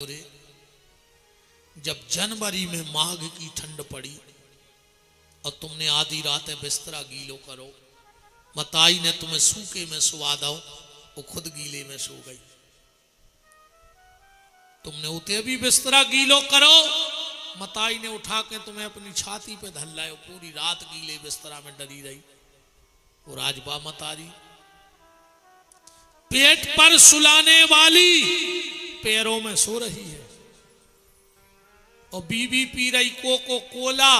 जब जनवरी में माघ की ठंड पड़ी और तुमने आधी रात बिस्तरा गीलो करो, मताई ने तुम्हें सूखे में सुवा दो, वो खुद गीले में सो गई। तुमने उते भी बिस्तरा गीलो करो, मताई ने उठा के तुम्हें अपनी छाती पे धल्लायो, पूरी रात गीले बिस्तरा में डरी रही। वो राजबा मतारी पेट पर सुलाने वाली पैरों में सो रही है और बीबी पी रही कोको कोला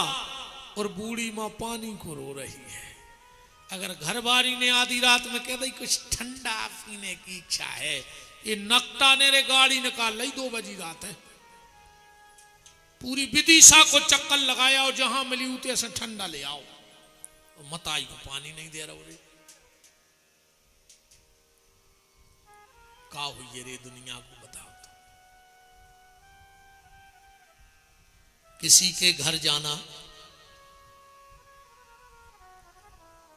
और बूढ़ी मां पानी को रो रही है। अगर घरवाली ने आधी रात में कह दी कुछ ठंडा पीने की इच्छा है, ये नकटा ने गाड़ी निकाल ली, 2 बजी रात है, पूरी विदिशा को चक्कर लगाया और जहां मिली उते से ठंडा ले आओ, और मताई को पानी नहीं दे रहा रे। का हुई रे दुनिया को बताओ तो। किसी के घर जाना,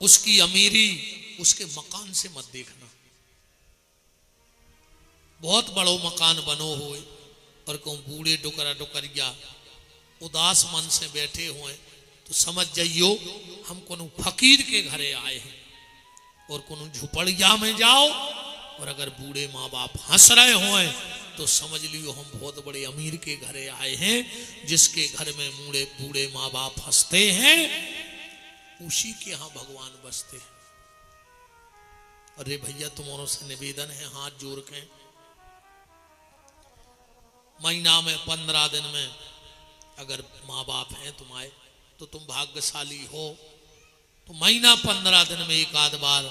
उसकी अमीरी उसके मकान से मत देखना। बहुत बड़ो मकान बनो होए और कहूं बूढ़े डुकरा डुकरिया उदास मन से बैठे हुए तो समझ जाइयो हम कोनो फकीर के घरे आए हैं। और कोनो झुपड़िया में जाओ और अगर बूढ़े माँ बाप हंस रहे हों तो समझ लियो हम बहुत बड़े अमीर के घरे आए हैं। जिसके घर में बूढ़े माँ बाप हंसते हैं उसी के यहां भगवान बसते हैं। अरे भैया तुम्हारों से निवेदन है, हाथ जोड़ के, महीना में 15 दिन में अगर माँ बाप हैं तुम्हारे तो तुम भाग्यशाली हो, तो महीना 15 दिन में एक आध बार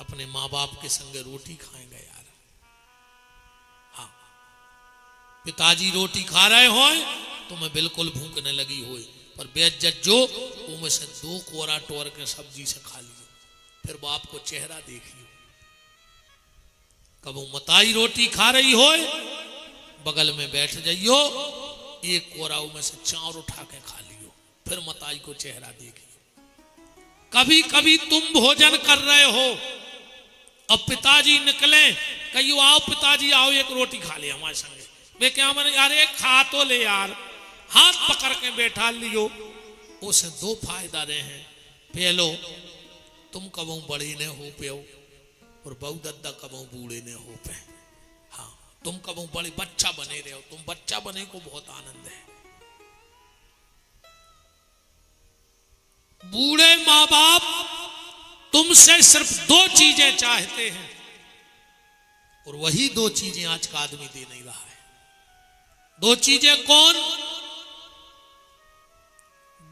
अपने माँ बाप के संग रोटी खाएंगे यार। हाँ, पिताजी रोटी खा रहे हो तुम्हें बिल्कुल भूख न लगी हो, पर बेइज्जत जो उनमें से 2 कोरा टोर के सब्जी से खा लियो, फिर बाप को चेहरा देखियो। कब मताई रोटी खा रही हो बगल में बैठ जाइयो, 1 कोरा में से चार उठा के खा लियो, फिर मताई को चेहरा देखियो। कभी कभी तुम भोजन कर रहे हो अब पिताजी निकले, कहियो आओ पिताजी आओ एक रोटी खा ले हमारे संगे, वे क्या मैंने यार एक खा तो ले यार, हाथ पकड़ के बैठा लियो। उसे 2 फायदा रहे हैं, पहलो तुम कबू बड़े ने हो पे और बहु दद्दा कबू बूढ़े ने हो पे। हाँ, तुम कबू बड़े बच्चा बने रहे हो, तुम बच्चा बने को बहुत आनंद है। बूढ़े माँ बाप तुमसे सिर्फ 2 चीजें चाहते हैं और वही 2 चीजें आज का आदमी दे नहीं रहा है। 2 चीजें कौन?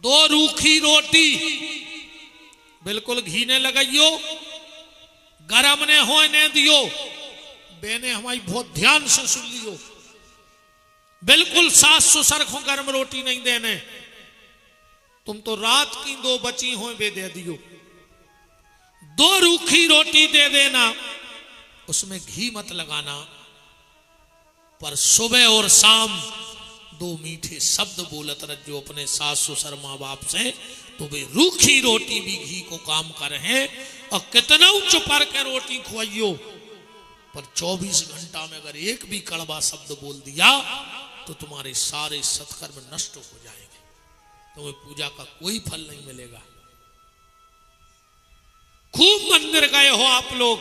2 रूखी रोटी, बिल्कुल घी ने लगाइयो, गरम ने हो ने दियो, बेने हमारी बहुत ध्यान से सुन लियो, बिल्कुल सास ससुर को गरम रोटी नहीं देने, तुम तो रात की 2 बची हो वे दे दियो। 2 रूखी रोटी दे देना, उसमें घी मत लगाना, पर सुबह और शाम 2 मीठे शब्द बोलत रह जो अपने सास ससुर माँ बाप से, तो वे रूखी रोटी भी घी को काम कर हैं। और कितना चुपर के रोटी खुआइयो, पर 24 घंटा में अगर एक भी कड़वा शब्द बोल दिया तो तुम्हारे सारे सत्कर्म नष्ट हो जाएंगे, तुम्हें पूजा का कोई फल नहीं मिलेगा। खूब मंदिर गए हो आप लोग,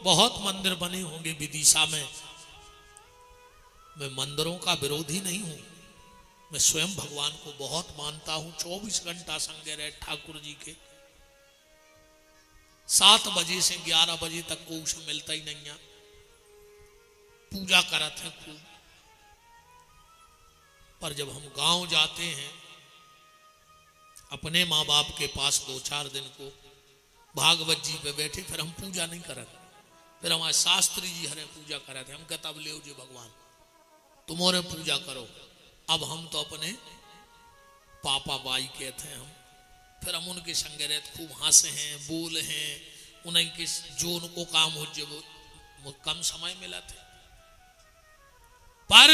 बहुत मंदिर बने होंगे विदिशा में। मैं मंदिरों का विरोधी नहीं हूं, मैं स्वयं भगवान को बहुत मानता हूं। 24 घंटा संगे रहे ठाकुर जी के, 7 बजे से 11 बजे तक को उसे मिलता ही नहीं है, पूजा करते हैं खूब। पर जब हम गांव जाते हैं अपने माँ बाप के पास 2-4 दिन को भागवत जी पे बैठे, फिर हम पूजा नहीं करते, फिर हमारे शास्त्री जी हरे पूजा कराते। हम कहता अब ले जी भगवान तुम्हारे पूजा करो। अब हम तो अपने पापा बाई कहते हैं हम, फिर हम उनके संगे रहते खूब हंसे हैं बोले हैं, उन्हें के जो उनको काम हो जो कम समय मिला थे। पर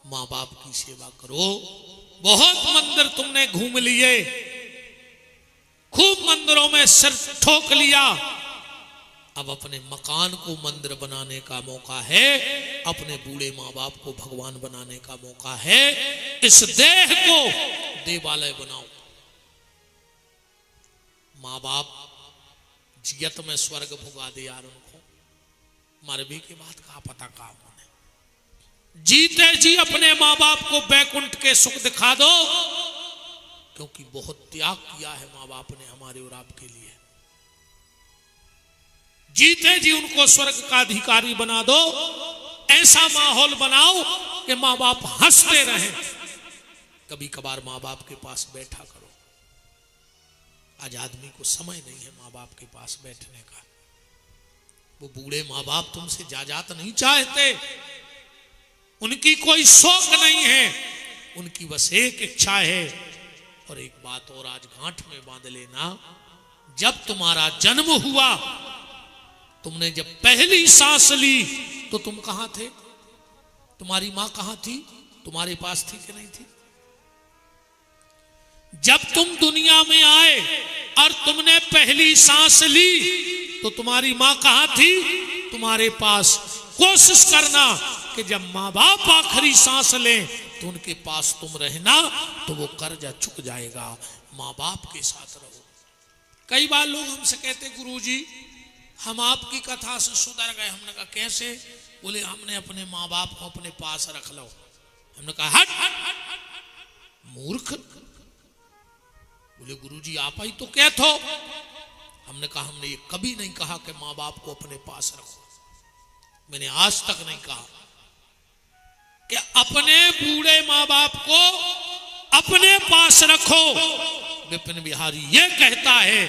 माँ बाप की सेवा करो। बहुत मंदिर तुमने घूम लिए, खूब मंदिर मंदिरों में सिर ठोक लिया, अब अपने मकान को मंदिर बनाने का मौका है, अपने बूढ़े माँ बाप को भगवान बनाने का मौका है। इस देह को देवालय बनाओ। माँ बाप जियत में स्वर्ग भुगा दे यार उनको, मरबे के बाद का पता का होने। जीते जी अपने माँ बाप को बैकुंठ के सुख दिखा दो, क्योंकि बहुत त्याग किया है माँ बाप ने हमारे और आपके लिए। जीते जी उनको स्वर्ग का अधिकारी बना दो, ऐसा माहौल बनाओ कि माँ बाप हंसते रहें। कभी कभार माँ बाप के पास बैठा करो। आज आदमी को समय नहीं है माँ बाप के पास बैठने का। वो बूढ़े माँ बाप तुमसे जायदाद नहीं चाहते, उनकी कोई शौक नहीं है, उनकी बस एक इच्छा है। और एक बात और आज गांठ में बांध लेना, जब तुम्हारा जन्म हुआ, तुमने जब पहली सांस ली तो तुम कहां थे? तुम्हारी मां कहां थी? तुम्हारे पास थी कि नहीं थी? जब तुम दुनिया में आए और तुमने पहली सांस ली तो तुम्हारी मां कहां थी? तुम्हारे पास। कोशिश करना कि जब मां बाप आखिरी सांस लें तो उनके पास तुम रहना, तो वो कर्जा चुक जाएगा। मां बाप के साथ रहो। कई बार लोग हमसे कहते, गुरुजी हम आपकी कथा से सुधर गए। हमने कहा कैसे? बोले हमने अपने माँ बाप को अपने पास रख लो। हमने कहा हट, मूर्ख। बोले गुरुजी आप ही तो क्या थो? हमने कहा हमने ये कभी नहीं कहा कि माँ बाप को अपने पास रखो। मैंने आज तक नहीं कहा कि अपने बूढ़े माँ बाप को अपने पास रखो। विपिन बिहारी ये कहता है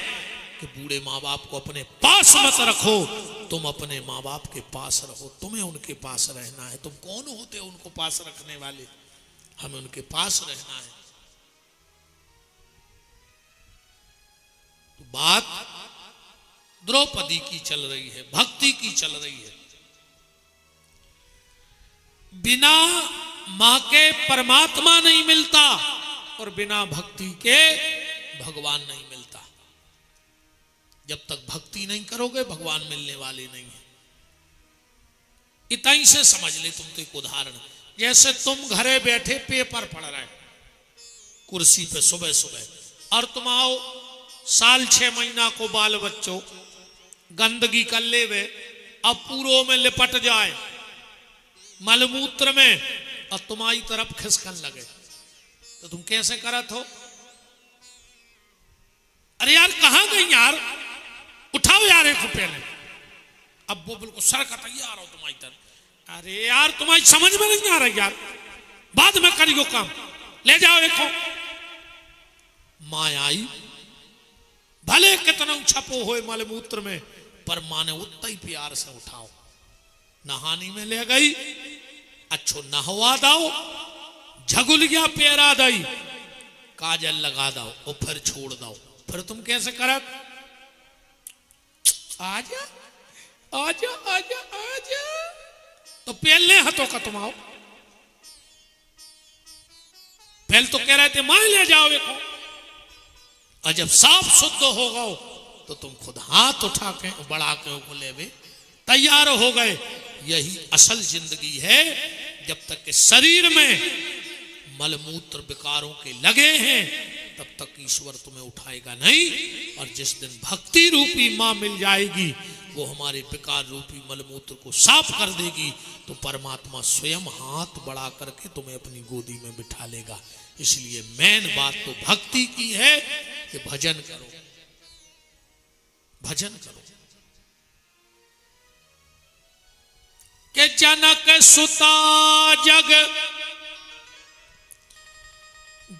कि बूढ़े माँ बाप को अपने पास मत रखो, तुम अपने माँ बाप के पास रहो। तुम्हें उनके पास रहना है। तुम कौन होते हो उनको पास रखने वाले? हमें उनके पास रहना है। तो बात द्रौपदी की चल रही है, भक्ति की चल रही है। बिना मां के परमात्मा नहीं मिलता और बिना भक्ति के भगवान नहीं मिलता। जब तक भक्ति नहीं करोगे भगवान मिलने वाले नहीं है। इतना ही से समझ ले। तुम तो एक उदाहरण, जैसे तुम घरे बैठे पेपर पढ़ रहे कुर्सी पे सुबह सुबह, और तुम आओ साल 6 महीना को बाल बच्चों गंदगी कर ले वे, अब पूरों में लिपट जाए मलमूत्र में, और तुम्हारी तरफ खिसकन लगे, तो तुम कैसे करत हो? अरे यार कहां गई यार, उठाओ यार एक पहले। अब वो बिल्कुल सर का तैयार हो तुम्हारी तरफ। अरे यार तुम्हारी समझ में नहीं आ रही यार, बाद में करियो काम, ले जाओ एक। माँ आई, भले कितना छपो हो मलमूत्र में, पर माँ ने उतना ही प्यार से उठाओ, नहानी में ले गई, अच्छो नहवा दाओ, झगुलिया पेरा दई, काजल लगा दाओ और फिर छोड़ दाओ। फिर तुम कैसे करत? आजा आजा आजा आजा, तो पहले हाथों का तुम आओ। पहले तो कह रहे थे मां ले जाओ देखो, और जब साफ शुद्ध हो गओ तो तुम खुद हाथ उठा के बढ़ा के ले भी तैयार हो गए। यही असल जिंदगी है। जब तक के शरीर में मलमूत्र विकारों के लगे हैं तब तक ईश्वर तुम्हें उठाएगा नहीं। और जिस दिन भक्ति रूपी मां मिल जाएगी, वो हमारे विकार रूपी मलमूत्र को साफ कर देगी, तो परमात्मा स्वयं हाथ बढ़ा करके तुम्हें अपनी गोदी में बिठा लेगा। इसलिए मेन बात तो भक्ति की है कि भजन करो, भजन करो। के जनक सुता जग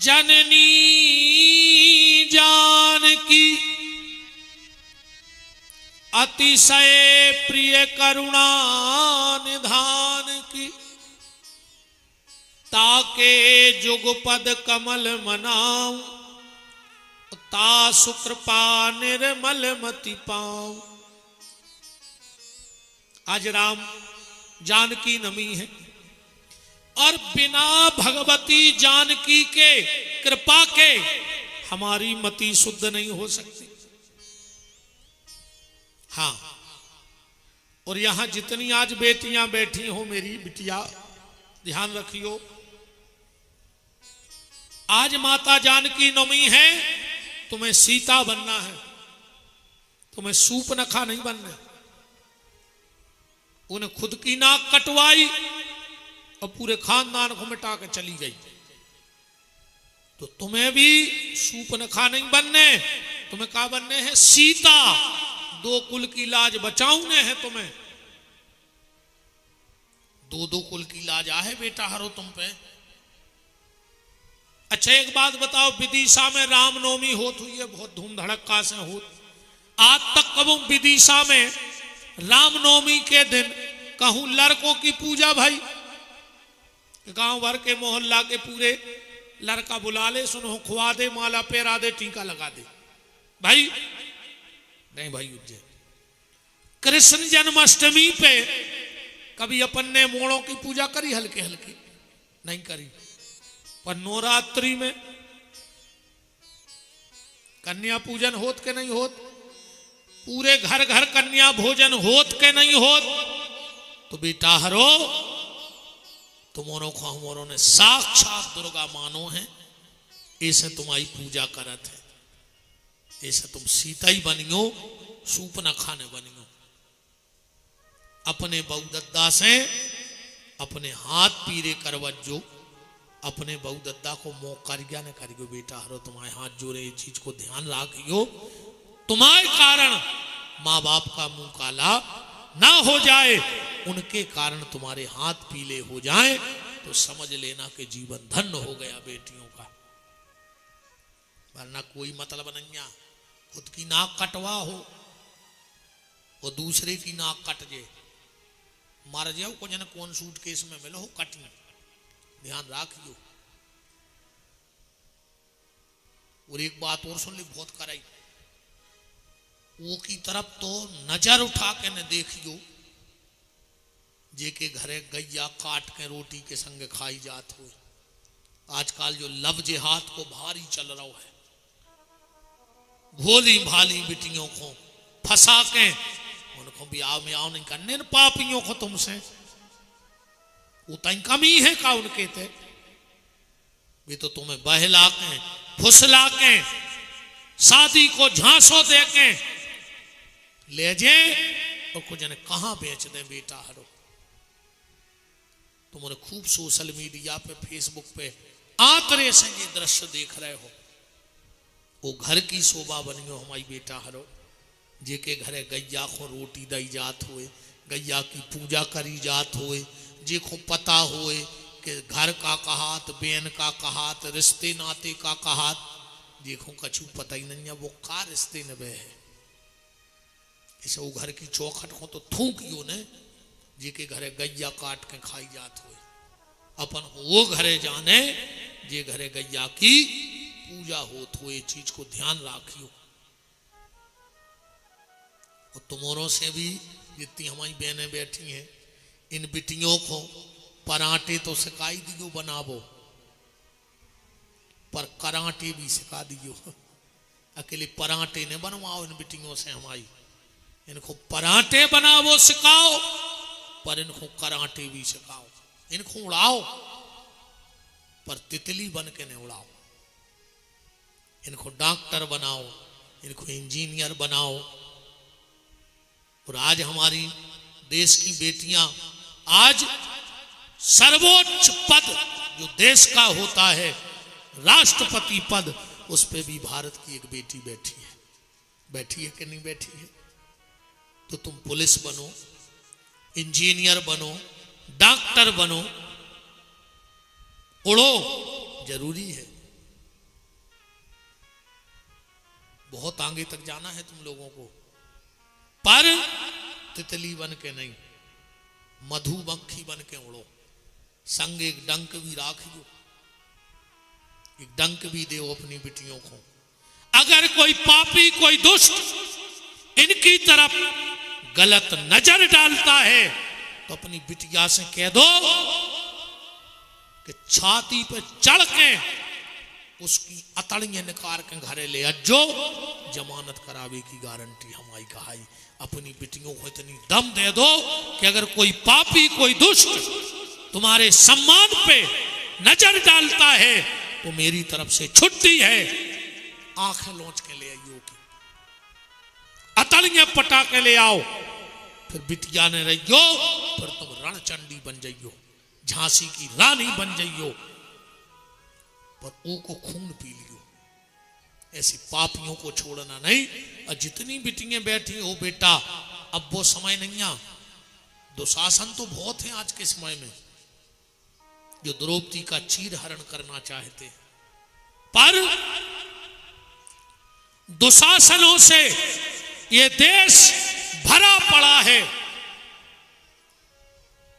जननी जानकी, अतिशय प्रिय करुणा निधान की, ताके जुगपद कमल मनाऊं, तासु कृपा निर्मल मति पाऊं। आज राम जानकी नमी है, और बिना भगवती जानकी के कृपा के हमारी मति शुद्ध नहीं हो सकती। हाँ, और यहां जितनी आज बेटियां बैठी हो मेरी बिटिया, ध्यान रखियो, आज माता जानकी नवमी है, तुम्हें सीता बनना है, तुम्हें सूपनखा नहीं बनना। उन्हें खुद की नाक कटवाई और पूरे खानदान को मिटा के चली गई। तो तुम्हें भी सूपनखा नहीं बनने, तुम्हें क्या बनने हैं? सीता। दो कुल की लाज बचाऊने है तुम्हें। दो कुल की लाज आहे बेटा हरो तुम पे। अच्छा एक बात बताओ, विदिशा में रामनवमी होत हुई है, बहुत धूम धड़क्का से होत। आज तक कबू विदिशा में रामनवमी के दिन कहूं लड़कों की पूजा भाई? गांव भर के मोहल्ला के पूरे लड़का बुला ले, सुनो खुआ दे, माला पहरा दे, टीका लगा दे भाई? नहीं भाई। उज्जैन कृष्ण जन्माष्टमी पे कभी अपन ने मोड़ों की पूजा करी? हल्के हल्के नहीं करी। पर नवरात्रि में कन्या पूजन होत के नहीं होत? पूरे घर घर कन्या भोजन होत के नहीं होत? तो बेटा हरो तुमोरों को हमोरों ने साक्षात दुर्गा मानो है, ऐसे तुम्हारी पूजा करत है, ऐसे तुम सीता ही बनियो, सूपनखा ने बनियो। अपने बहुदद्दा से अपने हाथ पीरे करवजो, अपने बहुदद्दा को मोकरिया ने करियो। बेटा हरो तुम्हारे हाथ जोड़े, ये चीज को ध्यान रखियो, तुम्हारे कारण माँ बाप का मुंह काला ना हो जाए, उनके कारण तुम्हारे हाथ पीले हो जाएं, तो समझ लेना कि जीवन धन्य हो गया बेटियों का। वरना कोई मतलब नहीं है। खुद की नाक कटवा हो और दूसरे की नाक कट जाए, मर जाओ को जन कौन सूट केस में मिलो हो कटनी, ध्यान रखियो। और एक बात और सुन ली, बहुत कराई, वो की तरफ तो नजर उठा के न देखियो जेके घरे गैया काट के रोटी के संग खाई जात हो। आजकल जो लव जिहाद को भारी चल रहा है, भोली भाली बिटियों को फंसा के उनको ब्याह में आओ नहीं करने, पापियों को तुमसे उतनी कमी है का उनके थे? वे तो तुम्हें बहला के फुसला के शादी को झांसो दे के ले जाए और कुछ ने कहां बेच दे। बेटा हरो तुमने खूब सोशल मीडिया पे फेसबुक पे आतरे से ये दृश्य देख रहे हो, वो घर की शोभा बनियो हमारी बेटा हरो, जेके घरे गैया को रोटी दई जात हुए, गैया की पूजा करी जात हुए, जे को पता हुए कि घर का कहात, बेन का कहात, रिश्ते नाते का कहात, देखो कछु पता ही नहीं है वो का रिश्ते न बे है। इसे वो घर की चौखट को तो थूकियो ने, जेके घरे गैया काट के खाई जात हुए, अपन वो घरे जाने जे घरे गैया की पूजा होत हुए। चीज को ध्यान रखियो। और तुमोरों से भी जितनी हमारी बहनें बैठी हैं, इन बिटियों को पराठे तो सिखाई दियो बनावो, पर कराटे भी सिखा दियो। अकेले पराठे ने बनवाओ इन बिटियों से हमारी, इनको पराठे बनावो सिखाओ, पर इनको कराटे भी सिखाओ। इनको उड़ाओ पर तितली बन के नहीं उड़ाओ। इनको डॉक्टर बनाओ, इनको इंजीनियर बनाओ। और आज हमारी देश की बेटियां, आज सर्वोच्च पद जो देश का होता है, राष्ट्रपति पद, उस पे भी भारत की एक बेटी बैठी है। बैठी है कि नहीं बैठी है? तो तुम पुलिस बनो, इंजीनियर बनो, डॉक्टर बनो, उड़ो, जरूरी है। बहुत आगे तक जाना है तुम लोगों को, पर तितली बन के नहीं, मधुमक्खी बन के उड़ो। संग एक डंक भी राखियो, एक डंक भी दो अपनी बिटियों को। अगर कोई पापी, कोई दुष्ट इनकी तरफ गलत नजर डालता है, तो अपनी बिटिया से कह दो कि छाती पे चढ़ के उसकी अतड़ियां निकाल के घरे ले अज्जो, जमानत करावे की गारंटी हमारी कहाई। अपनी बेटियों को इतनी दम दे दो कि अगर कोई पापी, कोई दुष्ट तुम्हारे सम्मान पे नजर डालता है तो मेरी तरफ से छुट्टी है, आंखें लौंच के ले आइयो की, अतड़ियां पटा के ले आओ, फिर बिटिया ने रहियो, फिर तुम रणचंडी बन जाइयो, झांसी की रानी बन जाइयो, पर ओ को खून पी लियो। ऐसी पापियों को छोड़ना नहीं। और जितनी बिटियां बैठी हो बेटा, अब वो समय नहीं आ। दुशासन तो बहुत है आज के समय में, जो द्रौपदी का चीर हरण करना चाहते हैं, पर दुशासनों से ये देश भरा पड़ा है।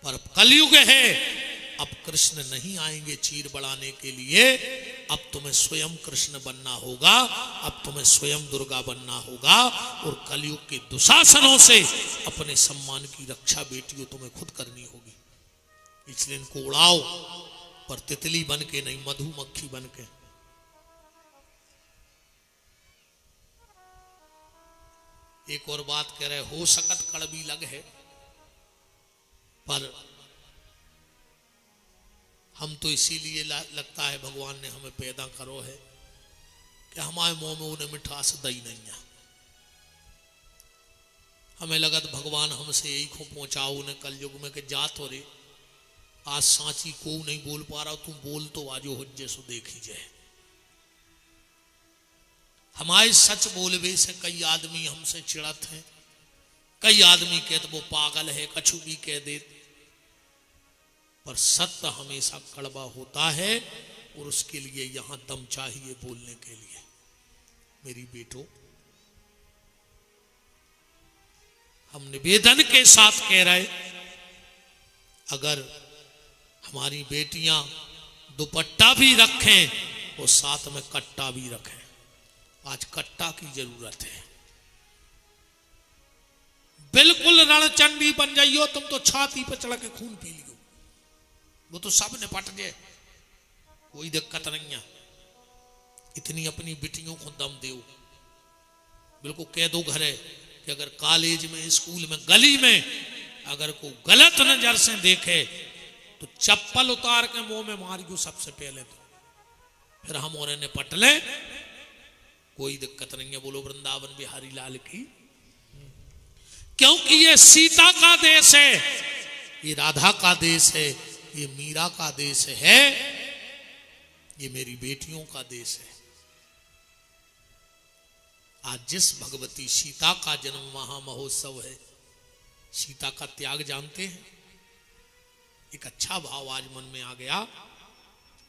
पर कलयुग है, अब कृष्ण नहीं आएंगे चीर बढ़ाने के लिए, अब तुम्हें स्वयं कृष्ण बनना होगा, अब तुम्हें स्वयं दुर्गा बनना होगा। और कलयुग के दुशासनों से अपने सम्मान की रक्षा बेटियों तुम्हें खुद करनी होगी। इसलिए इनको उड़ाओ, पर तितली बन के नहीं, मधुमक्खी बन के। एक और बात कह रहे, हो सकत कड़वी लग है, पर हम तो इसीलिए लगता है भगवान ने हमें पैदा करो है कि हमारे मुंह में उन्हें मिठास दई नहीं है। हमें लगत भगवान हमसे यही को पहुंचाओ उन्हें कलयुग में कि जा तो रे, आज सांची को नहीं बोल पा रहा, तुम बोल तो आजो हज्जे सो देखी जाए। हमारे सच बोलवे से कई आदमी हमसे चिड़त हैं, कई आदमी कहते वो पागल है, कछु भी कह देते, पर सत्य हमेशा कड़वा होता है और उसके लिए यहां दम चाहिए बोलने के लिए। मेरी बेटो, हम निवेदन के साथ कह रहे, अगर हमारी बेटियां दुपट्टा भी रखें और साथ में कट्टा भी रखें। आज कट्टा की जरूरत है। बिल्कुल रणचंडी बन जाइयो तुम तो, छाती पर चढ़ के खून पी लियो, वो तो सब निपट गए, कोई दिक्कत नहीं है। इतनी अपनी बेटियों को दम दो। बिल्कुल कह दो घरे कि अगर कॉलेज में, स्कूल में, गली में अगर कोई गलत नजर से देखे तो चप्पल उतार के मुंह में मारियो सबसे पहले, तो फिर हम और निपट ले, कोई दिक्कत नहीं है। बोलो वृंदावन बिहारी लाल की। क्योंकि ये सीता का देश है, ये राधा का देश है, ये मीरा का देश है, ये मेरी बेटियों का देश है। आज जिस भगवती सीता का जन्म महामहोत्सव है, सीता का त्याग जानते हैं। एक अच्छा भाव आज मन में आ गया।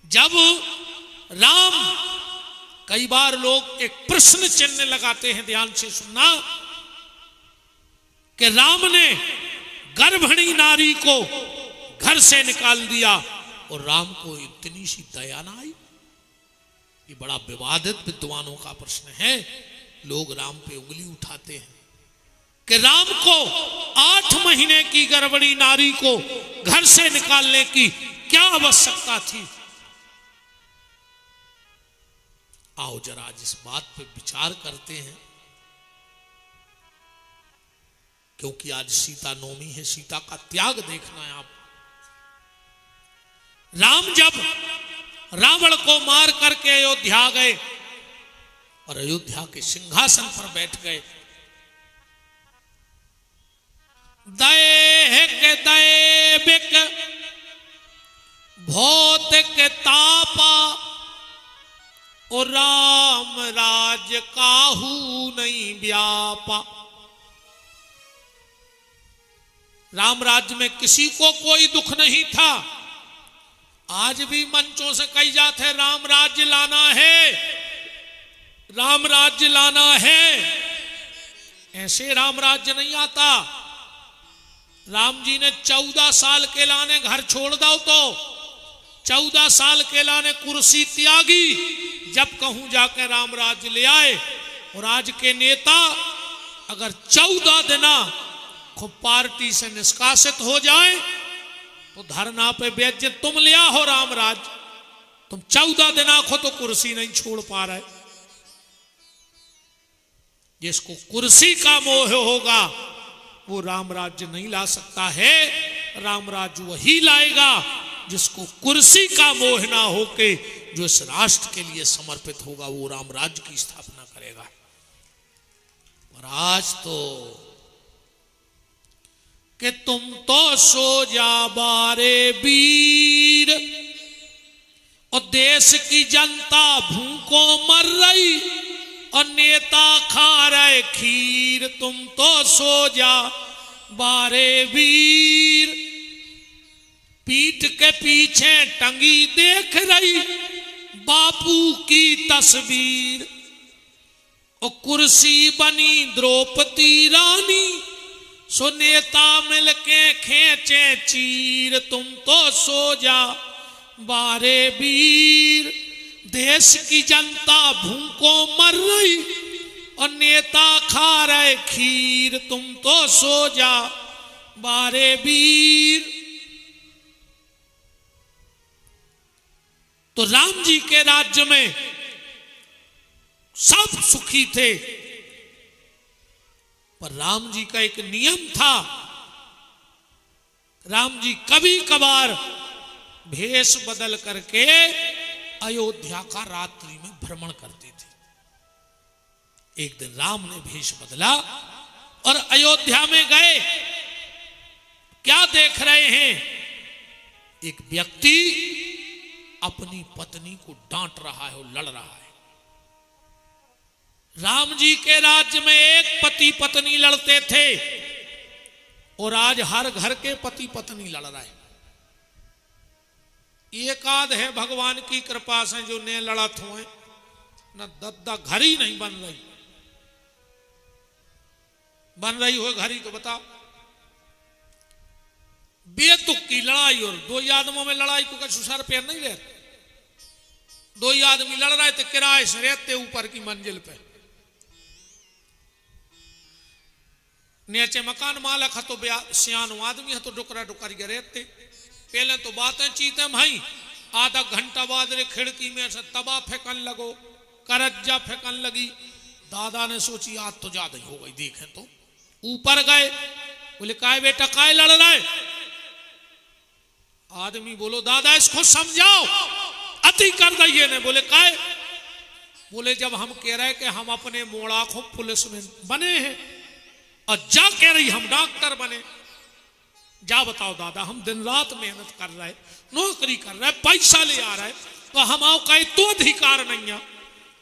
जब राम, कई बार लोग एक प्रश्न चिन्ह लगाते हैं, ध्यान से सुनना, कि राम ने गर्भिणी नारी को घर से निकाल दिया और राम को इतनी सी दया ना आई। ये बड़ा विवादित विद्वानों का प्रश्न है। लोग राम पे उंगली उठाते हैं कि राम को 8 महीने की गर्भिणी नारी को घर से निकालने की क्या आवश्यकता थी। आओ जरा आज इस बात पे विचार करते हैं, क्योंकि आज सीता नवमी है, सीता का त्याग देखना है आप। राम जब रावण को मार करके अयोध्या गए और अयोध्या के सिंहासन पर बैठ गए, दैहिक दैविक भौतिक तापा और राम राज काहू नहीं व्यापा। राम राज्य में किसी को कोई दुख नहीं था। आज भी मंचों से कही जाते हैं राम राज्य लाना है, राम राज्य लाना है। ऐसे राम राज्य नहीं आता। राम जी ने 14 साल के लाने घर छोड़ दो, तो 14 साल के लाने कुर्सी त्यागी, जब कहूं जाके राम राज्य ले आए। और आज के नेता अगर 14 दिन खूब पार्टी से निष्कासित हो जाए तो धरना पे बेइज्जत, तुम लिया हो राम राज, तुम 14 दिन आखो तो कुर्सी नहीं छोड़ पा रहे। जिसको कुर्सी का मोह होगा वो राम राज्य नहीं ला सकता है। राम राज्य वही लाएगा जिसको कुर्सी का मोह ना होके जो इस राष्ट्र के लिए समर्पित होगा, वो राम राज्य की स्थापना करेगा। और आज तो कि तुम तो सो जा बारे वीर, और देश की जनता भूखों मर रही और नेता खा रहे खीर। तुम तो सो जा बारे वीर, पीठ के पीछे टंगी देख रही बापू की तस्वीर। और कुर्सी बनी द्रौपदी रानी, सो नेता मिलके खींचे चीर। तुम तो सो जा बारे वीर, देश की जनता भूखों मर रही और नेता खा रहे खीर। तुम तो सो जा बारे वीर। तो राम जी के राज्य में सब सुखी थे, पर राम जी का एक नियम था। राम जी कभी कभार भेष बदल करके अयोध्या का रात्रि में भ्रमण करते थे। एक दिन राम ने भेष बदला और अयोध्या में गए। क्या देख रहे हैं? एक व्यक्ति अपनी पत्नी को डांट रहा है और लड़ रहा है। राम जी के राज्य में एक पति पत्नी लड़ते थे और आज हर घर के पति पत्नी लड़ रहे हैं। एक आध है भगवान की कृपा से जो ने लड़त हुए, न दद्दा घर ही नहीं बन रही। बन रही हो घर ही तो बताओ। बेतुक की लड़ाई और दो आदमों में लड़ाई को कछु सर पैर नहीं रहते। दो आदमी लड़ रहे थे किराए से रहते ऊपर की मंजिल पे, नीचे मकान मालक है तो सियानो आदमी है तो डुकरा डुकर के रहते। पहले तो बातें चीते भाई, आधा घंटा बाद रे खिड़की में से तबा फेंकन लगो, करज्जा फेंकन लगी। दादा ने सोची आज तो ज्यादा ही हो गई, देखें तो ऊपर गए। बोले काय बेटा काय लड़ रहा है? आदमी बोलो दादा इसको समझाओ, अति कर दिए ने। बोले काय? बोले जब हम कह रहे कि हम अपने मोड़ा को पुलिस में बने हैं और जा कह रही हम डॉक्टर बने। जा बताओ दादा, हम दिन रात मेहनत कर रहे, नौकरी कर रहे, पैसा ले आ रहे, तो हम आओ का तो अधिकार नहीं है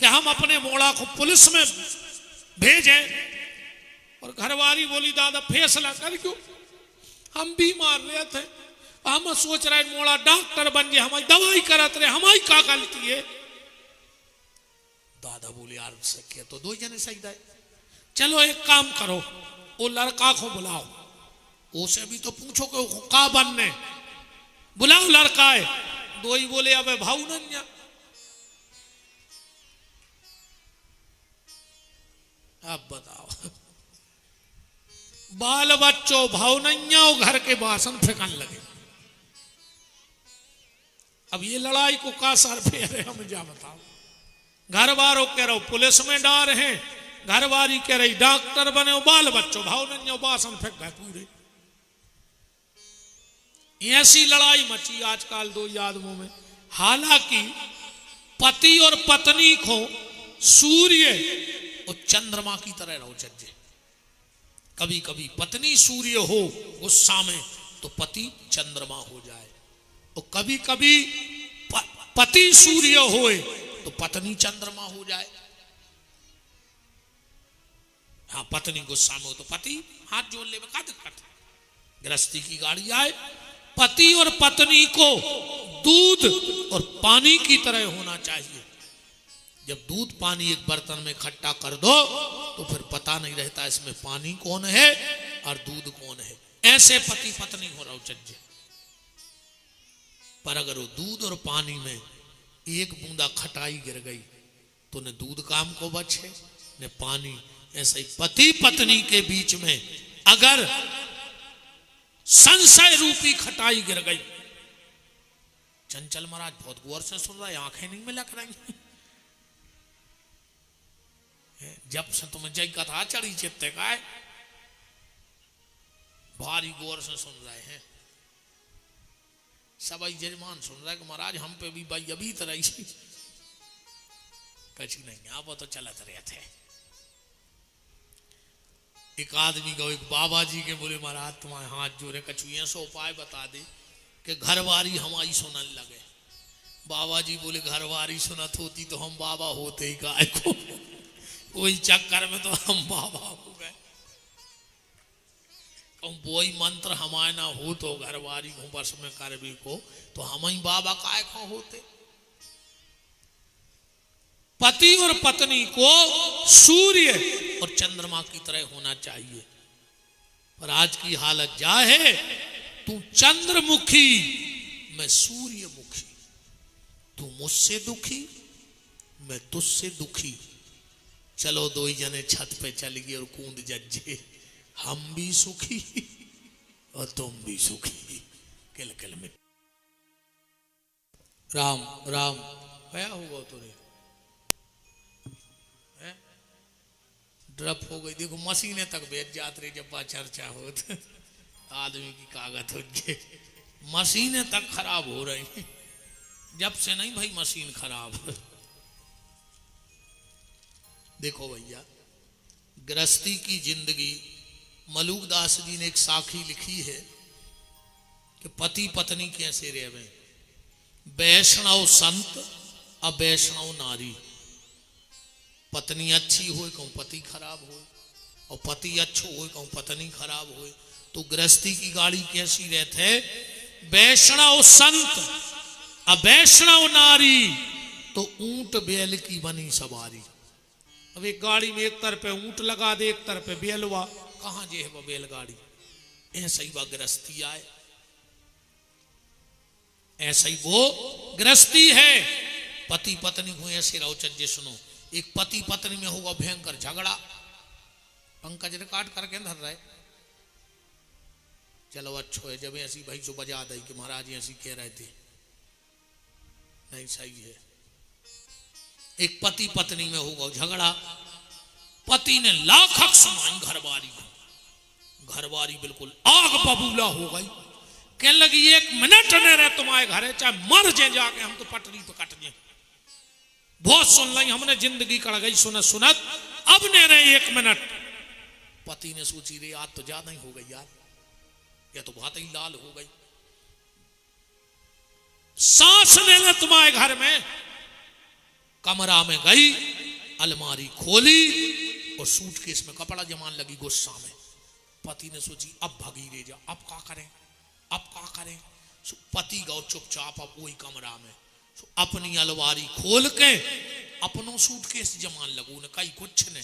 कि हम अपने मोड़ा को पुलिस में भेजें। और घरवाली बोली दादा फैसला कर क्यों, हम बीमार रहे थे, हम सोच रहे मोड़ा डॉक्टर बन जाए, हमारी दवाई करत रहे, हमारी क्या गलती है? दादा बोले यार सके तो दो जने सही दे। चलो एक काम करो, वो लड़का को बुलाओ, उसे भी तो पूछो कि वो का बनने। बुलाओ लड़का है। दो ही बोले अब भाऊ नहीं। अब बताओ, बाल बच्चों भाव नहीं हो, घर के बासन फेंकन लगे। अब ये लड़ाई को का सर फेर है, हम जा बताओ। घर वालों कह रहे हो पुलिस में डार हैं, घर वाली कह रही डॉक्टर बने हो, बाल बच्चों भाव नहीं हो, बासन फेंक गए पूरे। ऐसी लड़ाई मची आजकल दो आदमों में। हालांकि पति और पत्नी को सूर्य और चंद्रमा की तरह रहो जज्जे। कभी कभी पत्नी सूर्य हो गुस्सा में तो पति चंद्रमा हो जाए, और कभी कभी पति सूर्य होए तो पत्नी चंद्रमा हो जाए। हाँ, पत्नी गुस्सा में हो तो पति हाथ जोड़ ले, क्या दिक्कत है? गृहस्थी की गाड़ी आए, पति और पत्नी को दूध और पानी की तरह होना चाहिए। जब दूध पानी एक बर्तन में इकट्ठा कर दो तो फिर पता नहीं रहता इसमें पानी कौन है और दूध कौन है। ऐसे पति पत्नी हो रहा चज्जे। पर अगर वो दूध और पानी में एक बूंदा खटाई गिर गई तो न दूध काम को बचे न पानी। ऐसे ही पति पत्नी के बीच में अगर संशय रूपी खटाई गिर गई, चंचल महाराज बहुत गौर से सुन रहा है, आंखें नहीं मिलक रही। जब से तुम्हें जय कथा चढ़ी चित्ते का है, भारी गौर से सुन रहे हैं। सब जजमान सुन रहे कि महाराज हम पे भी भाई अभी तरह ही कछ नहीं, आप तो चलत रहे थे। एक आदमी को एक बाबा जी के बोले महाराज तुम्हारे हाथ जोड़े कछु ऐसा उपाय बता दे कि घरवारी हमारी सुनने लगे। बाबा जी बोले घरवारी सुनत होती तो हम बाबा होते ही गाय को, वही चक्कर में तो हम बाबा हो गए। कहूँ वही मंत्र हमारे ना हो तो घरवारी हूँ बस में करबी को, तो हम ही बाबा काय खो होते। पति और पत्नी को सूर्य और चंद्रमा की तरह होना चाहिए, पर आज की हालत क्या है, तू चंद्रमुखी मैं सूर्यमुखी, तू मुझसे दुखी मैं तुझसे दुखी। चलो दो ही जने छत पे चल गए और कूद जज्जे, हम भी सुखी और तुम भी सुखी। किल किल में राम राम क्या होगा तुरे ड्रप हो गई। देखो मशीनें तक बेच जात रही जब बात चर्चा हो तो आदमी की कागज हो गए, मशीनें तक खराब हो रही। जब से नहीं भाई मशीन खराब। देखो भैया गृहस्थी की जिंदगी, मलुकदास जी ने एक साखी लिखी है कि पति पत्नी कैसे रहे। वैष्णव संत अवैष्णव नारी। पत्नी अच्छी हो कहूँ पति खराब हो, और पति अच्छो हो कहूँ पत्नी खराब हो, तो गृहस्थी की गाड़ी कैसी रहते? वैष्णव संत अवैष्णव नारी, तो ऊंट बैल की बनी सवारी। अब एक गाड़ी में एक तरफ ऊंट लगा दे, एक तरफ बैलवा, कहाँ जे है वो बैलगाड़ी। ऐसा ही वह गृहस्थी आए, ऐसा ही वो गृहस्थी है। पति पत्नी को ऐसे रहो। चज्जे सुनो, एक पति पत्नी में होगा भयंकर झगड़ा, पंकज रिकॉर्ड करके धर रहे। चलो अच्छो है, जब ऐसी भाई जो बजा दी कि महाराज ऐसी कह रहे थे, नहीं सही है। एक पति पत्नी में होगा झगड़ा, पति ने लाखक सुनाई घरवारी को, घरवारी बिल्कुल आग बबूला हो गई। कहने लगी एक मिनट न रहे तुम्हारे घर, चाहे मर जाए जाके, हम तो पटरी पे कट जाए। बहुत सुन ली हमने, जिंदगी कड़ गई सुनत सुनत, अब ने रहे एक मिनट। पति ने सोची रे आज तो ज्यादा ही हो गई यार, या तो बहुत ही लाल हो गई। सांस लेने तुम्हारे घर में, कमरा में गई, अलमारी खोली और सूटकेस में कपड़ा जमान लगी गुस्सा में। पति ने सोची अब भगी रे जा, अब क्या करें, अब क्या करें। पति गौ चुपचाप अब वही कमरा में, अपनी अलमारी खोल के अपनों सूटकेस जमान लगू ने कही कुछ ने।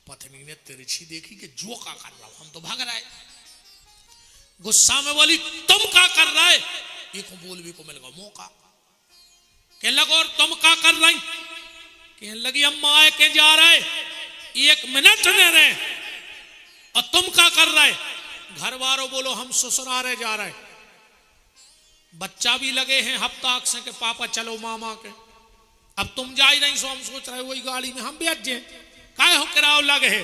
पत्नी ने तिरछी देखी कि जो क्या कर रहा हूं, हम तो भाग रहा है। गुस्सा में बोली तुम क्या कर रहा है, एक बोलने को मिल गया मौका। कहने लगा और तुम क्या कर रही, कहने लगी अम्मा आए के जा रहे, एक मिनट न रहे, और तुम क्या कर रहे। घर वालों बोलो हम ससुराले जा रहे, बच्चा भी लगे हैं हफ्ता से के पापा चलो मामा के। अब तुम जा ही नहीं, सो हम सोच रहे वही गाड़ी में हम बैठ जाए, काय हो किराओ लगे है।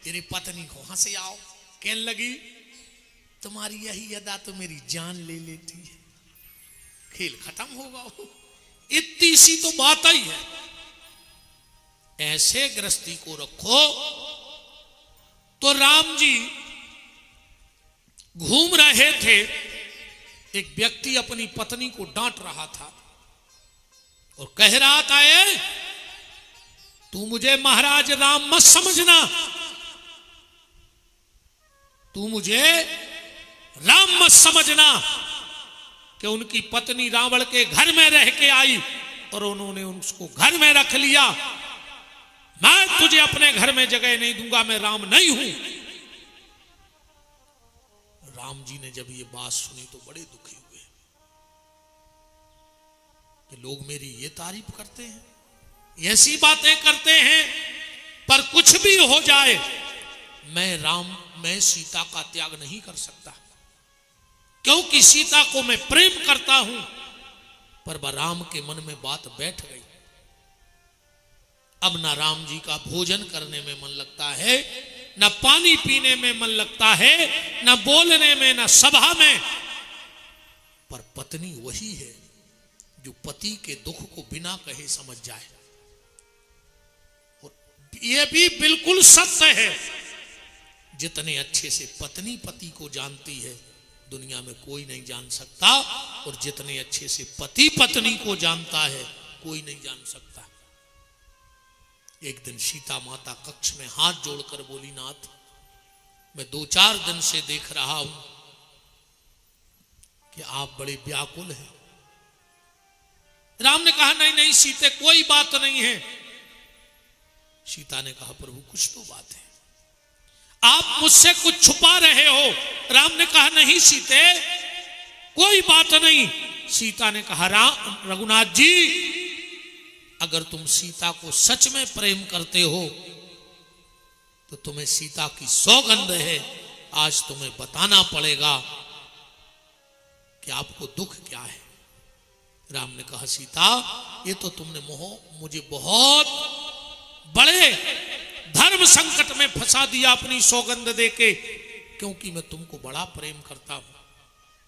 तेरी पत्नी को हंसे आओ, कहने लगी तुम्हारी यही अदा तो मेरी जान ले लेती है, खेल खत्म होगा। इतनी सी तो बात ही है। ऐसे गृहस्थी को रखो। तो राम जी घूम रहे थे, एक व्यक्ति अपनी पत्नी को डांट रहा था और कह रहा था तू मुझे महाराज राम मत समझना, तू मुझे राम मत समझना कि उनकी पत्नी रावण के घर में रह के आई और उन्होंने उसको घर में रख लिया। मैं तुझे अपने घर में जगह नहीं दूंगा, मैं राम नहीं हूं। राम जी ने जब ये बात सुनी तो बड़े दुखी हुए कि लोग मेरी ये तारीफ करते हैं, ऐसी बातें करते हैं, पर कुछ भी हो जाए मैं सीता का त्याग नहीं कर सकता। क्योंकि सीता को मैं प्रेम करता हूं। पर राम के मन में बात बैठ गई। अब ना राम जी का भोजन करने में मन लगता है, न पानी पीने में मन लगता है, न बोलने में, न सभा में। पर पत्नी वही है जो पति के दुख को बिना कहे समझ जाए। और यह भी बिल्कुल सत्य है, जितने अच्छे से पत्नी पति को जानती है दुनिया में कोई नहीं जान सकता, और जितने अच्छे से पति पत्नी को जानता है कोई नहीं जान सकता। एक दिन सीता माता कक्ष में हाथ जोड़कर बोली, नाथ मैं 2-4 दिन से देख रहा हूं कि आप बड़े व्याकुल हैं। राम ने कहा, नहीं नहीं सीते, कोई बात नहीं है। सीता ने कहा, प्रभु कुछ तो बात है, आप मुझसे कुछ छुपा रहे हो। राम ने कहा, नहीं सीते कोई बात नहीं। सीता ने कहा, राम रघुनाथ जी, अगर तुम सीता को सच में प्रेम करते हो तो तुम्हें सीता की सौगंध है, आज तुम्हें बताना पड़ेगा कि आपको दुख क्या है। राम ने कहा, सीता ये तो तुमने मुझे बहुत बड़े धर्म संकट में फंसा दिया अपनी सौगंध देके, क्योंकि मैं तुमको बड़ा प्रेम करता हूं।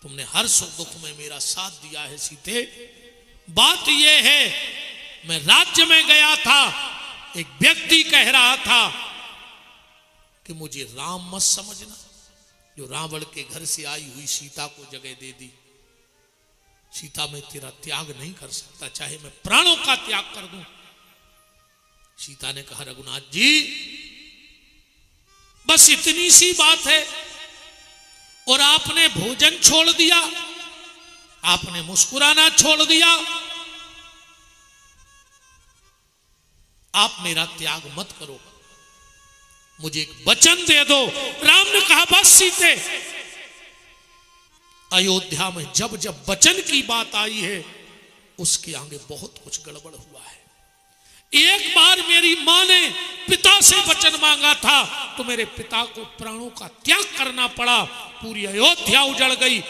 तुमने हर सुख दुख में मेरा साथ दिया है सीते। बात यह है, मैं राज्य में गया था, एक व्यक्ति कह रहा था कि मुझे राम मत समझना, जो रावण के घर से आई हुई सीता को जगह दे दी। सीता मैं तेरा त्याग नहीं कर सकता, चाहे मैं प्राणों का त्याग कर दूं। सीता ने कहा, रघुनाथ जी बस इतनी सी बात है और आपने भोजन छोड़ दिया, आपने मुस्कुराना छोड़ दिया, आप मेरा त्याग मत करो, मुझे एक वचन दे दो। राम ने कहा, बस सीते, अयोध्या में जब जब वचन की बात आई है उसके आगे बहुत कुछ गड़बड़ हुआ है। एक बार मेरी मां ने पिता से वचन मांगा था तो मेरे पिता को प्राणों का त्याग करना पड़ा, पूरी अयोध्या उजड़ गई,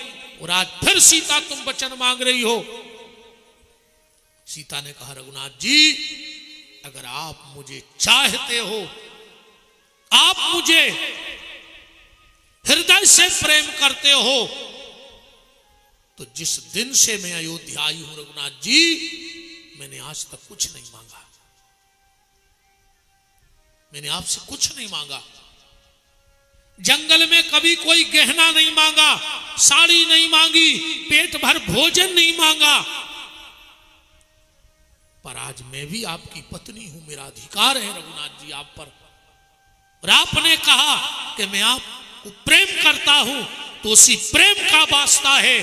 और आज फिर सीता तुम वचन मांग रही हो। सीता ने कहा, रघुनाथ जी अगर आप मुझे चाहते हो, आप मुझे हृदय से प्रेम करते हो, तो जिस दिन से मैं अयोध्या आई हूं रघुनाथ जी, मैंने आज तक कुछ नहीं मांगा, मैंने आपसे कुछ नहीं मांगा। जंगल में कभी कोई गहना नहीं मांगा, साड़ी नहीं मांगी, पेट भर भोजन नहीं मांगा, पर आज मैं भी आपकी पत्नी हूं, मेरा अधिकार है रघुनाथ जी आप पर। और आपने कहा कि मैं आपको प्रेम करता हूं, तो उसी प्रेम का वास्ता है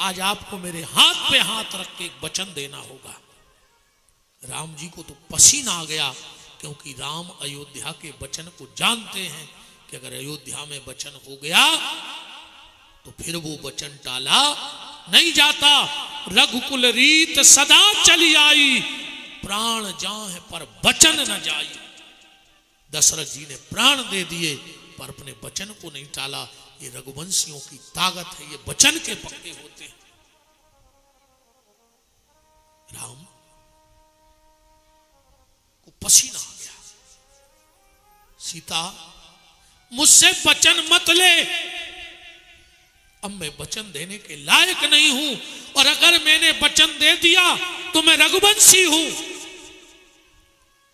आज आपको मेरे हाथ पे हाथ रख के एक वचन देना होगा। राम जी को तो पसीना आ गया, क्योंकि राम अयोध्या के वचन को जानते हैं कि अगर अयोध्या में वचन हो गया तो फिर वो वचन टाला नहीं जाता। रघुकुल रीत सदा चली आई, प्राण जाए पर वचन न जाई। दशरथ जी ने प्राण दे दिए पर अपने वचन को नहीं टाला। ये रघुवंशियों की ताकत है, ये वचन के पक्के होते हैं। राम को पसीना आ गया, सीता मुझसे वचन मत ले, अब मैं वचन देने के लायक नहीं हूं, और अगर मैंने वचन दे दिया तो मैं रघुवंशी हूं।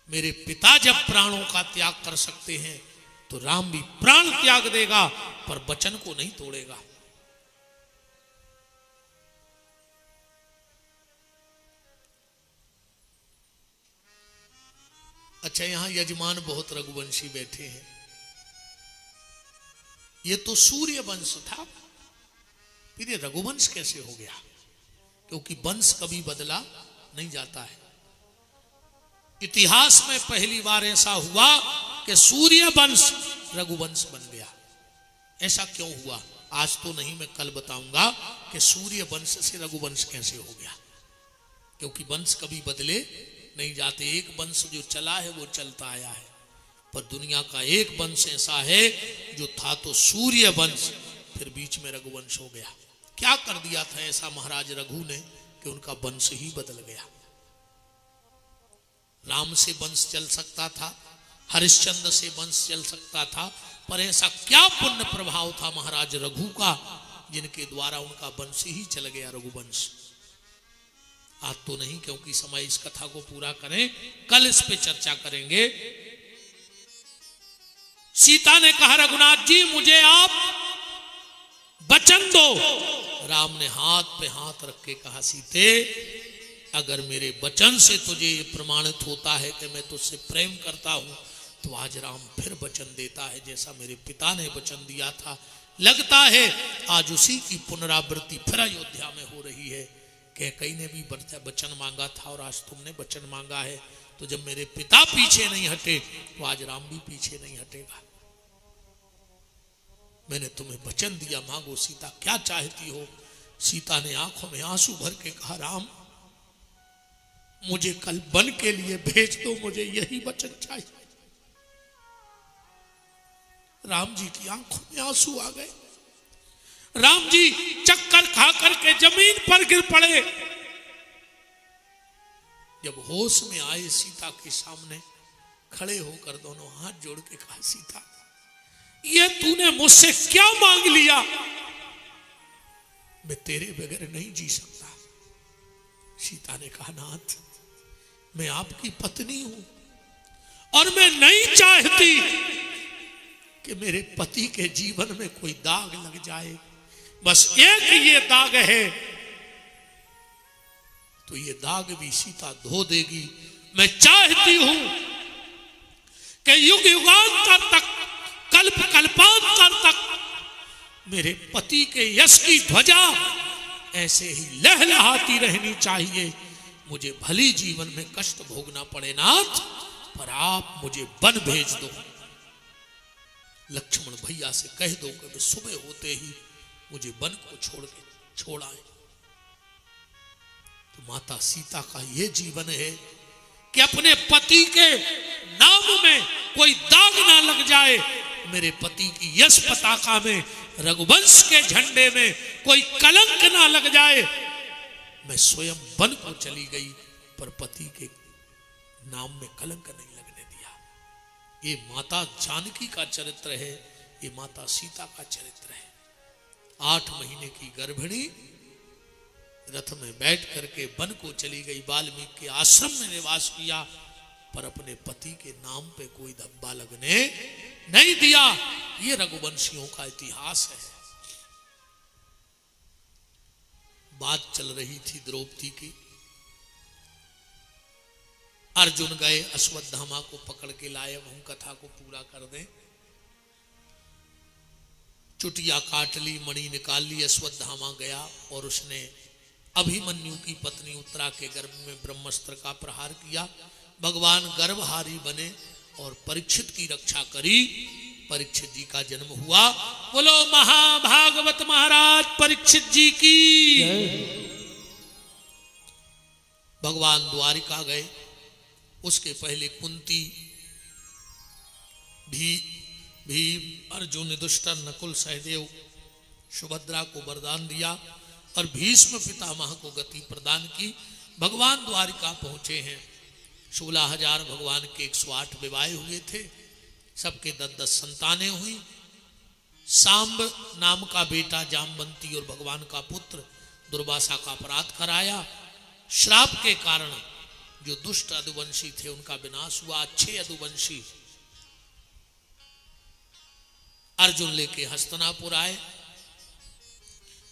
मेरे पिता जब प्राणों का त्याग कर सकते हैं तो राम भी प्राण त्याग देगा, पर वचन को नहीं तोड़ेगा। अच्छा, यहां यजमान बहुत रघुवंशी बैठे हैं। ये तो सूर्य वंश था, फिर ये रघुवंश कैसे हो गया? क्योंकि वंश कभी बदला नहीं जाता है। इतिहास में पहली बार ऐसा हुआ कि सूर्य वंश रघुवंश बन गया। ऐसा क्यों हुआ आज तो नहीं, मैं कल बताऊंगा कि सूर्य वंश से रघुवंश कैसे हो गया। क्योंकि वंश कभी बदले नहीं जाते, एक वंश जो चला है वो चलता आया है। पर दुनिया का एक वंश ऐसा है जो था तो सूर्य वंश, फिर बीच में रघुवंश हो गया। क्या कर दिया था ऐसा महाराज रघु ने कि उनका वंश ही बदल गया। राम से वंश चल सकता था, हरिश्चंद्र से वंश चल सकता था, पर ऐसा क्या पुण्य प्रभाव था महाराज रघु का जिनके द्वारा उनका वंश ही चल गया, रघुवंश। आज तो नहीं, क्योंकि समय इस कथा को पूरा करें, कल इस पे चर्चा करेंगे। सीता ने कहा रघुनाथ जी मुझे आप वचन दो। राम ने हाथ पे हाथ रख के कहा सीते अगर मेरे वचन से तुझे ये प्रमाणित होता है कि मैं तुझसे प्रेम करता हूं तो आज राम फिर वचन देता है जैसा मेरे पिता ने वचन दिया था। लगता है आज उसी की पुनरावृत्ति फिर अयोध्या में हो रही है। कैकेयी ने भी वचन मांगा था और आज तुमने वचन मांगा है, तो जब मेरे पिता पीछे नहीं हटे तो आज राम भी पीछे नहीं हटेगा। मैंने तुम्हें वचन दिया, मांगो सीता क्या चाहती हो। सीता ने आंखों में आंसू भर के कहा राम मुझे कल वन के लिए भेज दो, मुझे यही वचन चाहिए। राम जी की आंखों में आंसू आ गए। राम जी चक्कर खा करके जमीन पर गिर पड़े। जब होश में आए सीता के सामने खड़े होकर दोनों हाथ जोड़ के कहा सीता ये तूने मुझसे क्या मांग लिया, मैं तेरे बगैर नहीं जी सकता। सीता ने कहा नाथ मैं आपकी पत्नी हूं और मैं नहीं चाहती कि मेरे पति के जीवन में कोई दाग लग जाए। बस एक ये दाग है तो ये दाग भी सीता धो देगी। मैं चाहती हूं कि युग युगांतर तक कल्प कल्पांतर तक मेरे पति के यश की ध्वजा ऐसे ही लहलहाती रहनी चाहिए। मुझे भली जीवन में कष्ट भोगना पड़े नाथ, पर आप मुझे वन भेज दो। लक्ष्मण भैया से कह दो कि सुबह होते ही मुझे वन को छोड़ आए। तो माता सीता का यह जीवन है कि अपने पति के नाम में कोई दाग ना लग जाए, मेरे पति की यश पताका में रघुवंश के झंडे में कोई कलंक ना लग जाए। मैं स्वयं वन को चली गई पर पति के नाम में कलंक नहीं लगने दिया। ये माता जानकी का चरित्र है, ये माता सीता का चरित्र है। 8 महीने की गर्भिणी रथ में बैठ करके वन को चली गई, वाल्मीकि के आश्रम में निवास किया, पर अपने पति के नाम पे कोई धब्बा लगने नहीं दिया। ये रघुवंशियों का इतिहास है। बात चल रही थी द्रौपदी की। अर्जुन गए अश्वत्थामा को पकड़ के लाए। हम कथा को पूरा कर दें। चुटिया काट ली, मणि निकाल ली, अश्वत्थामा गया और उसने अभिमन्यु की पत्नी उत्तरा के गर्भ में ब्रह्मास्त्र का प्रहार किया। भगवान गर्भहारी बने और परीक्षित की रक्षा करी। परीक्षित जी का जन्म हुआ। बोलो महाभागवत महाराज परीक्षित जी की। भगवान द्वारिका गए। उसके पहले कुंती, भीम, अर्जुन, युधिष्ठिर, नकुल, सहदेव, सुभद्रा को वरदान दिया और भीष्म पितामह को गति प्रदान की। भगवान द्वारिका पहुंचे हैं। 16,000 भगवान के 108 विवाह हुए थे। सबके 10-10 संतानें हुई। सांब नाम का बेटा जामवंती और भगवान का पुत्र दुर्वासा का अपराध कराया। श्राप के कारण जो दुष्ट यदुवंशी थे उनका विनाश हुआ। अच्छे यदुवंशी अर्जुन लेके हस्तिनापुर आए।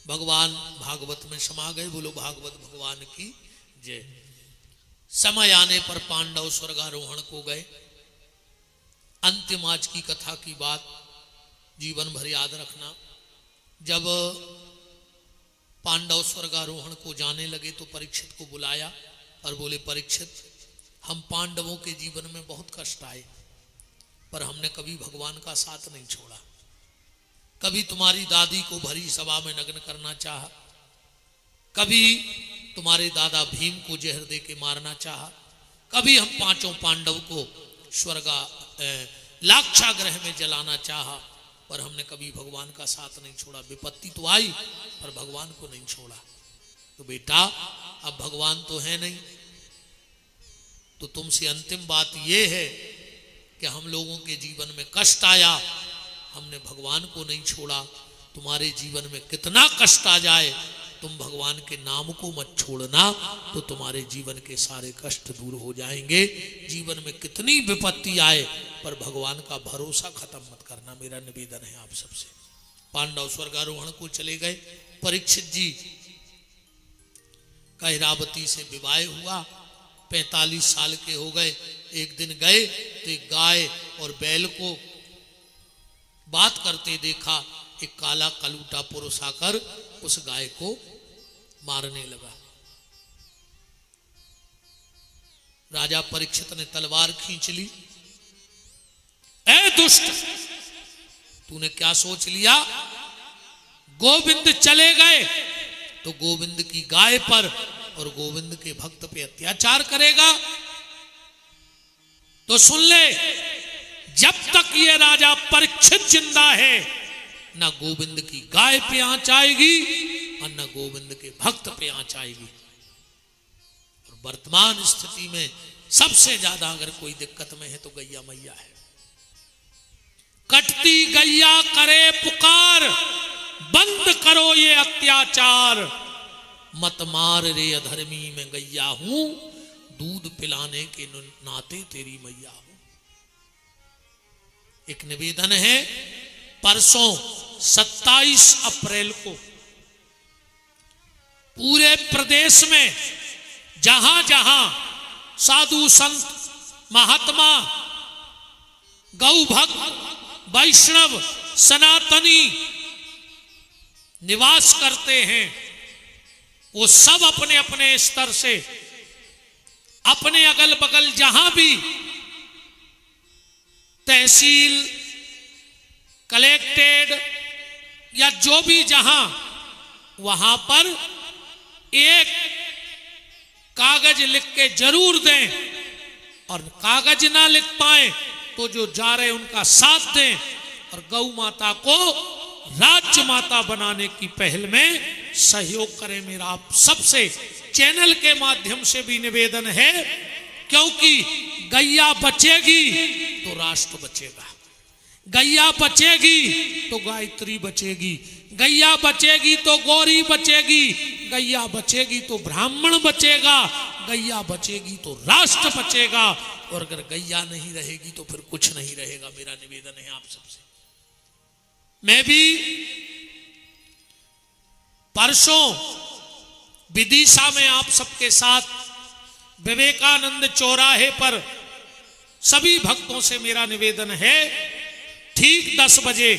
भगवान भागवत में समा गए। बोलो भागवत भगवान की जय। समय आने पर पांडव स्वर्गारोहण को गए। अंतिम आज की कथा की बात जीवन भर याद रखना। जब पांडव स्वर्गारोहण को जाने लगे तो परीक्षित को बुलाया और बोले परीक्षित हम पांडवों के जीवन में बहुत कष्ट आए पर हमने कभी भगवान का साथ नहीं छोड़ा। कभी तुम्हारी दादी को भरी सभा में नग्न करना चाहा, कभी तुम्हारे दादा भीम को जहर दे के मारना चाहा, कभी हम 5 पांडव को लाक्षागृह में जलाना चाहा पर हमने कभी भगवान का साथ नहीं छोड़ा। विपत्ति तो आई पर भगवान को नहीं छोड़ा। तो बेटा अब भगवान तो है नहीं, तो तुमसे अंतिम बात यह है कि हम लोगों के जीवन में कष्ट आया, हमने भगवान को नहीं छोड़ा। तुम्हारे जीवन में कितना कष्ट आ जाए, तुम भगवान के नाम को मत छोड़ना, तो तुम्हारे जीवन के सारे कष्ट दूर हो जाएंगे। जीवन में कितनी विपत्ति आए पर भगवान का भरोसा खत्म मत करना, मेरा निवेदन है आप सबसे। पांडव स्वर्गारोहण को चले गए। परीक्षित जी का इरावती से विवाह हुआ, 45 साल के हो गए। एक दिन गए तो एक गाय और बैल को बात करते देखा। एक काला कलूटा पुरुष आकर उस गाय को मारने लगा। राजा परीक्षित ने तलवार खींच ली। ए दुष्ट, तूने क्या सोच लिया? गोविंद चले गए तो गोविंद की गाय पर और गोविंद के भक्त पे अत्याचार करेगा? तो सुन ले, जब तक ये राजा परीक्षित जिंदा है, ना गोविंद की गाय पे आंच आएगी और न गोविंद के भक्त पे आंच आएगी। और वर्तमान स्थिति में सबसे ज्यादा अगर कोई दिक्कत में है तो गैया मैया है। कटती गैया करे पुकार, बंद करो ये अत्याचार। मत मार रे अधर्मी, में गैया हूं, दूध पिलाने के नाते तेरी मैया हूं। एक निवेदन है, परसों 27 अप्रैल को पूरे प्रदेश में जहां जहां साधु संत महात्मा गौ भक्त वैष्णव सनातनी निवास करते हैं, वो सब अपने अपने स्तर से अपने अगल बगल जहां भी तहसील कलेक्टेड या जो भी जहां, वहां पर एक कागज लिख के जरूर दें, और कागज ना लिख पाए तो जो जा रहे उनका साथ दें और गौ माता को राज्य माता बनाने की पहल में सहयोग करें। मेरा आप सबसे चैनल के माध्यम से भी निवेदन है, क्योंकि गैया बचेगी तो राष्ट्र बचेगा, गैया बचेगी तो गायत्री बचेगी, गैया बचेगी तो गौरी बचेगी, गैया बचेगी तो ब्राह्मण बचेगा, गैया बचेगी तो राष्ट्र बचेगा। और अगर गैया नहीं रहेगी तो फिर कुछ नहीं रहेगा। मेरा निवेदन है आप सबसे। मैं भी परसों विदिशा में आप सबके साथ विवेकानंद चौराहे पर सभी भक्तों से मेरा निवेदन है, ठीक 10 बजे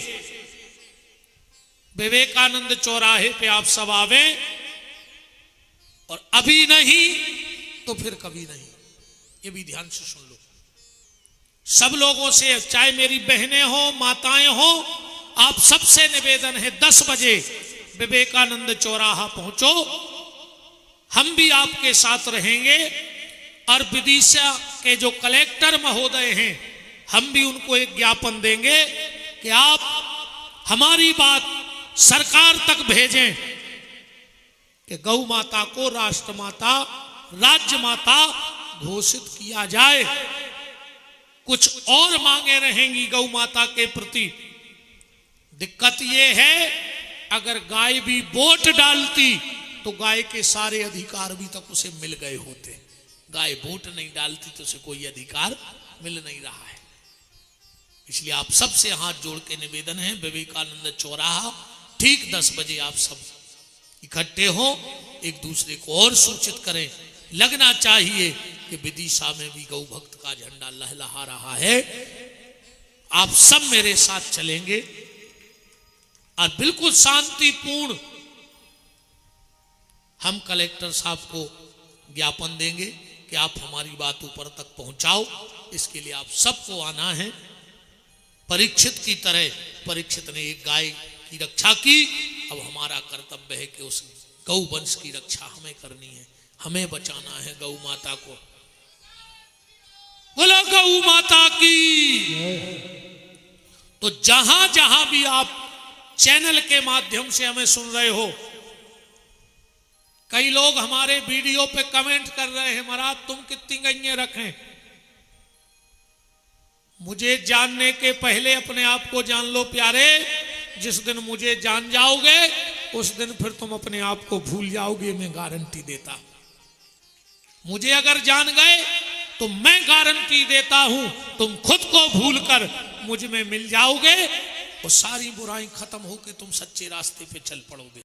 विवेकानंद चौराहे पे आप सब आवे, और अभी नहीं तो फिर कभी नहीं। ये भी ध्यान से सुन लो। सब लोगों से, चाहे मेरी बहनें हो माताएं हो, आप सबसे निवेदन है 10 बजे विवेकानंद चौराहा पहुंचो। हम भी आपके साथ रहेंगे, और विदिशा के जो कलेक्टर महोदय हैं, हम भी उनको एक ज्ञापन देंगे कि आप हमारी बात सरकार तक भेजें कि गौ माता को राष्ट्र माता, राज्य माता घोषित किया जाए। कुछ और मांगे रहेंगी गौ माता के प्रति। दिक्कत यह है, अगर गाय भी वोट डालती तो गाय के सारे अधिकार भी तक उसे मिल गए होते। गाय वोट नहीं डालती तो उसे कोई अधिकार मिल नहीं रहा है। इसलिए आप सबसे हाथ जोड़ के निवेदन है, विवेकानंद चौराहा ठीक 10 बजे आप सब इकट्ठे हो, एक दूसरे को और सूचित करें। लगना चाहिए कि विदिशा में भी गौ भक्त का झंडा लहलहा रहा है। आप सब मेरे साथ चलेंगे और बिल्कुल शांतिपूर्ण हम कलेक्टर साहब को ज्ञापन देंगे कि आप हमारी बात ऊपर तक पहुंचाओ। इसके लिए आप सबको आना है। परीक्षित की तरह परीक्षित ने एक गाय की रक्षा की, अब हमारा कर्तव्य है कि उस गौ वंश की रक्षा हमें करनी है, हमें बचाना है गौ माता को। बोलो गौ माता की। तो जहां जहां भी आप चैनल के माध्यम से हमें सुन रहे हो, कई लोग हमारे वीडियो पे कमेंट कर रहे हैं, महाराज तुम कितनी गईये रखें। मुझे जानने के पहले अपने आप को जान लो प्यारे, जिस दिन मुझे जान जाओगे उस दिन फिर तुम अपने आप को भूल जाओगे, मैं गारंटी देता हूं। मुझे अगर जान गए तो मैं गारंटी देता हूं तुम खुद को भूलकर मुझ में मिल जाओगे और सारी बुराई खत्म होकर तुम सच्चे रास्ते पे चल पड़ोगे।